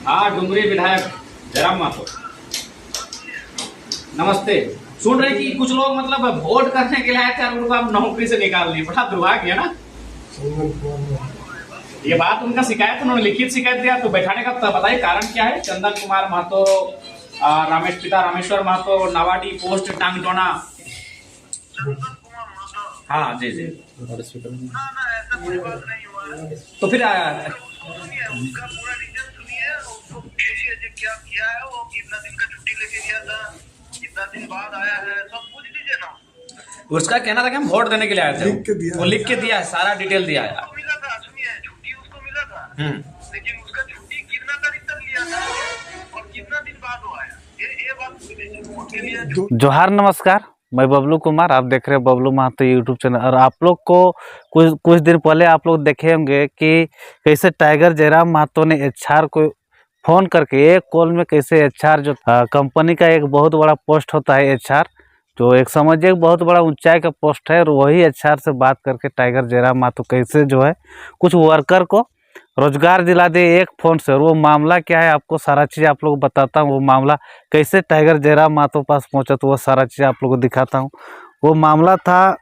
हाँ, डुमरी विधायक जयराम माथुर। नमस्ते। सुन रहे कि कुछ लोग मतलब वोट करने के लिए आए थे और उनको आप नौकरी से निकाल दिए, बड़ा दुर्भाग्य है ना। ये बात उनका शिकायत उन्होंने लिखित शिकायत दिया, तो बैठाने का बताइए कारण क्या है। चंदन कुमार महतो, पिता रामेश्वर महतो, नावाडी पोस्ट टांगटोना। हाँ जी जी। तो फिर उसका पूरा डिटेल सुनिए, उसको पूछिए जो क्या किया है, वो कितना दिन का छुट्टी लेके गया था, कितना दिन बाद आया है, सब पूछ लीजिए ना। उसका कहना था कि हम वोट देने के लिए आए थे। वो लिख के दिया है, सारा डिटेल दिया है। उसको मिला था, सुनिए, छुट्टी उसको मिला था, लेकिन उसका छुट्टी कितना तारीख तक लिया था और कितना दिन बाद वो आया, ये बात पूछ लीजिए। वोट के लिए जोहार, नमस्कार। मैं बबलू कुमार, आप देख रहे हैं बबलू महतो यूट्यूब चैनल। और आप लोग को कुछ दिन पहले आप लोग देखे होंगे कि कैसे टाइगर जयराम महतो ने एचआर को फ़ोन करके एक कॉल में कैसे एचआर जो कंपनी का एक बहुत बड़ा पोस्ट होता है, एचआर जो एक समझिए बहुत बड़ा ऊंचाई का पोस्ट है, और वही एचआर से बात करके टाइगर जयराम महतो कैसे जो है कुछ वर्कर को रोजगार दिला दे एक फ़ोन से। और वो मामला क्या है, आपको सारा चीज़ आप लोग बताता हूँ। वो मामला कैसे टाइगर जयराम महतो पास पहुँचा, तो वो सारा चीज़ आप लोगों को दिखाता हूँ। वो मामला था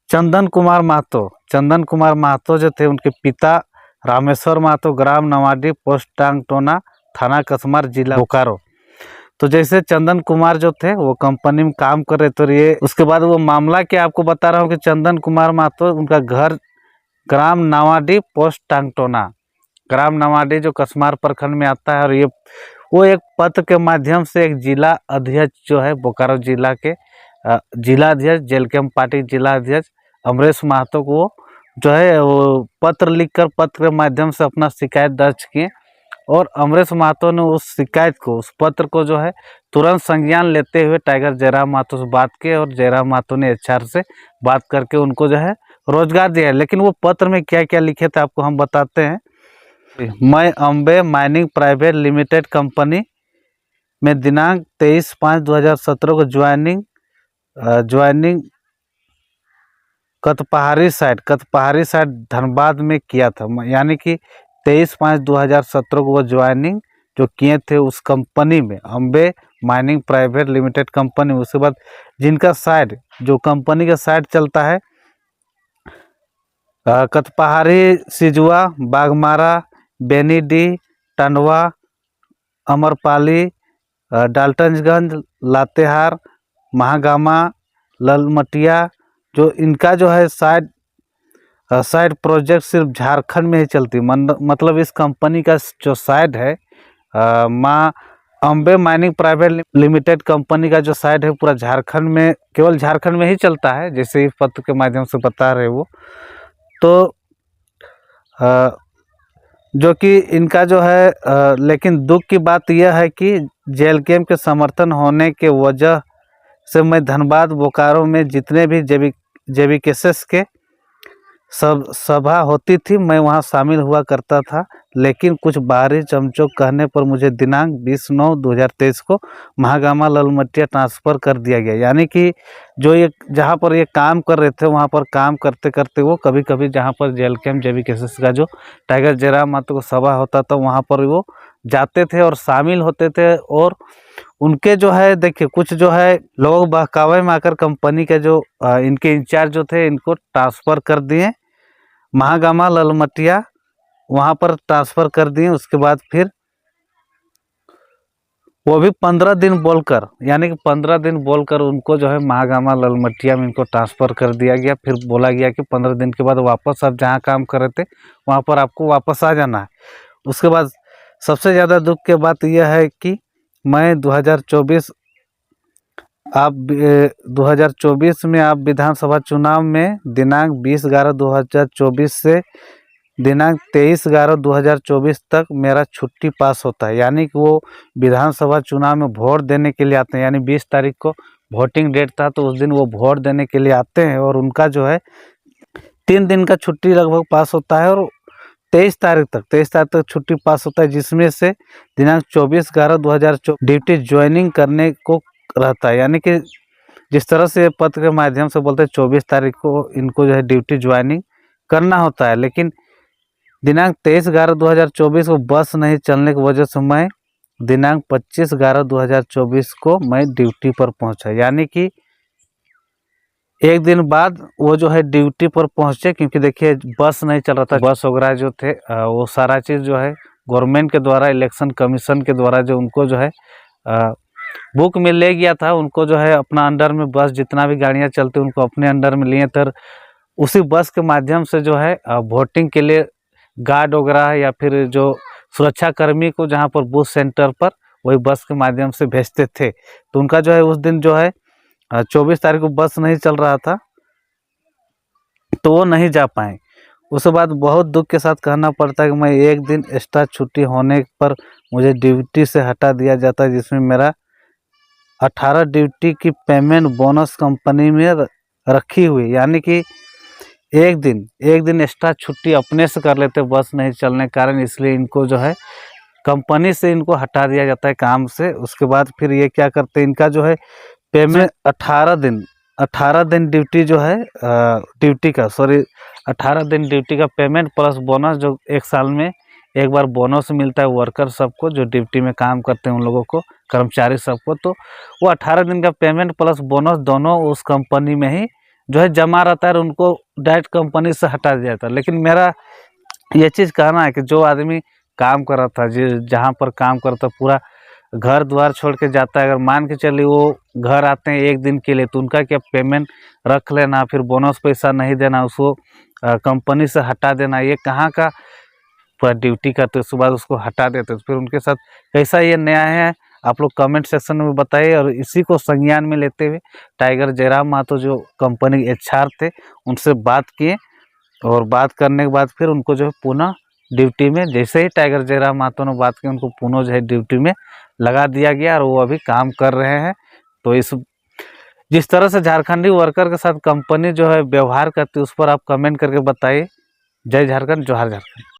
चंदन कुमार महतो। चंदन कुमार महतो जो थे, उनके पिता रामेश्वर महतो, ग्राम नवाडी, पोस्ट टांगटोना, थाना कसमार, जिला बोकारो। तो जैसे चंदन कुमार जो थे वो कंपनी में काम कर रहे थे, तो ये उसके बाद वो मामला क्या आपको बता रहा हूँ कि चंदन कुमार महतो, उनका घर ग्राम नवाडी, पोस्ट टांगटोना, ग्राम नवाडी जो कसमार प्रखंड में आता है। और ये वो एक पत्र के माध्यम से एक जिला अध्यक्ष जो है बोकारो जिला के जिला अध्यक्ष जेलकेम पार्टी जिला अध्यक्ष अमरेश महतो को जो है वो पत्र लिखकर पत्र के माध्यम से अपना शिकायत दर्ज किए। और अमरेश महतो ने उस शिकायत को, उस पत्र को जो है तुरंत संज्ञान लेते हुए टाइगर जयराम महतो से बात किए, और जयराम महतो ने एचआर से बात करके उनको जो है रोजगार दिया। लेकिन वो पत्र में क्या क्या लिखे थे आपको हम बताते हैं। मैं Ambe mining private limited company में दिनांक 23/5/2017 को ज्वाइनिंग कतपहाड़ी साइड धनबाद में किया था। यानी कि 23/5/2017 को वो ज्वाइनिंग जो किए थे उस कंपनी में, Ambe mining private limited company. उसके बाद जिनका साइड, जो कंपनी का साइड चलता है कतपहाड़ी, सिजुआ, बागमारा, बेनीडी, टंडवा, अमरपाली, डाल्टनगंज, लातेहार, महागामा, ललमटिया, जो इनका जो है साइड प्रोजेक्ट सिर्फ झारखंड में ही चलती। मतलब इस कंपनी का जो साइड है माँ Ambe mining private limited company का जो साइड है पूरा झारखंड में, केवल झारखंड में ही चलता है, जैसे इस पत्र के माध्यम से बता रहे वो। तो जो कि इनका जो है लेकिन दुख की बात यह है कि जेलकेम के समर्थन होने के वजह से मैं धनबाद बोकारो में जितने भी जेबी केसेस के सब सभा होती थी, मैं वहां शामिल हुआ करता था। लेकिन कुछ बाहरी चमचों कहने पर मुझे दिनांक 20/9/2023 को महागामा ललमटिया ट्रांसफ़र कर दिया गया। यानी कि जो ये जहाँ पर ये काम कर रहे थे, वहाँ पर काम करते करते वो कभी कभी जहाँ पर जेलकेम जेबी केसेस का जो टाइगर जयराम महतो को सभा होता था, वहाँ पर वो जाते थे और शामिल होते थे। और उनके जो है देखिए, कुछ जो है लोग बहकावे में आकर कंपनी के जो इनके इंचार्ज जो थे, इनको ट्रांसफ़र कर दिए महागामा ललमटिया, वहाँ पर ट्रांसफ़र कर दिए। उसके बाद फिर वो भी 15 दिन बोलकर, यानी कि 15 दिन बोलकर उनको जो है महागामा ललमटिया में इनको ट्रांसफ़र कर दिया गया। फिर बोला गया कि 15 दिन के बाद वापस आप जहाँ काम कर रहे थे वहाँ पर आपको वापस आ जाना है। उसके बाद सबसे ज़्यादा दुख की बात यह है कि मैं 2024 में आप विधानसभा चुनाव में दिनांक 20/11/2024 से दिनांक 23/11/2024 तक मेरा छुट्टी पास होता है। यानी कि वो विधानसभा चुनाव में वोट देने के लिए आते हैं। यानी 20 तारीख को वोटिंग डेट था, तो उस दिन वो वोट देने के लिए आते हैं, और उनका जो है 3 दिन का छुट्टी लगभग पास होता है। और 23 तारीख तक छुट्टी पास होता है, जिसमें से दिनांक 24/11/2024 ड्यूटी ज्वाइनिंग करने को रहता है। यानी कि जिस तरह से पत्र के माध्यम से बोलते हैं 24 तारीख को इनको जो है ड्यूटी ज्वाइनिंग करना होता है, लेकिन दिनांक 23/11/2024 को बस नहीं चलने की वजह से मैं दिनांक 25/11/2024 को मैं ड्यूटी पर पहुंचा। यानी कि एक दिन बाद वो जो है ड्यूटी पर पहुंचे, क्योंकि देखिए बस नहीं चल रहा था। बस वगैरह जो थे वो सारा चीज़ जो है गवर्नमेंट के द्वारा, इलेक्शन कमीशन के द्वारा जो उनको जो है बुक में ले गया था। उनको जो है अपना अंडर में बस जितना भी गाड़ियां चलती उनको अपने अंडर में लिए थे। उसी बस के माध्यम से जो है वोटिंग के लिए गार्ड वगैरह या फिर जो सुरक्षा कर्मी को जहां पर बूथ सेंटर पर वही बस के माध्यम से भेजते थे। तो उनका जो है उस दिन जो है 24 तारीख को बस नहीं चल रहा था, तो वो नहीं जा पाए। उसके बाद बहुत दुख के साथ कहना पड़ता है कि मैं एक दिन एक्स्ट्रा छुट्टी होने पर मुझे ड्यूटी से हटा दिया जाता है, जिसमें मेरा 18 ड्यूटी की पेमेंट बोनस कंपनी में रखी हुई। यानी कि एक दिन एक्स्ट्रा छुट्टी अपने से कर लेते बस नहीं चलने के कारण, इसलिए इनको जो है कंपनी से इनको हटा दिया जाता है काम से। उसके बाद फिर ये क्या करते हैं, इनका जो है पेमेंट 18 दिन ड्यूटी जो है 18 दिन ड्यूटी का पेमेंट प्लस बोनस, जो एक साल में एक बार बोनस मिलता है वर्कर सबको जो ड्यूटी में काम करते हैं उन लोगों को, कर्मचारी सबको। तो वो 18 दिन का पेमेंट प्लस बोनस दोनों उस कंपनी में ही जो है जमा रहता है और उनको डायरेक्ट कंपनी से हटा दिया जाता है। लेकिन मेरा ये चीज़ कहना है कि जो आदमी काम कर रहा था, जहाँ पर काम करता पूरा घर द्वार छोड़ के जाता है, अगर मान के चलिए वो घर आते हैं एक दिन के लिए, तो उनका क्या पेमेंट रख लेना, फिर बोनस पैसा नहीं देना, उसको कंपनी से हटा देना, ये कहाँ का पूरा ड्यूटी करते उसके बाद उसको हटा देते। तो फिर उनके साथ कैसा ये न्याय है, आप लोग कमेंट सेक्शन में बताइए। और इसी को संज्ञान में लेते हुए टाइगर जयराम महतो जो कंपनी के HR थे उनसे बात किए, और बात करने के बाद फिर उनको जो है पुनः ड्यूटी में, जैसे ही टाइगर जयराम महतो ने बात की, उनको पुनः जो है ड्यूटी में लगा दिया गया और वो अभी काम कर रहे हैं। तो जिस तरह से झारखंडी वर्कर के साथ कंपनी जो है व्यवहार करती है उस पर आप कमेंट करके बताइए। जय झारखंड, जोहार झारखंड।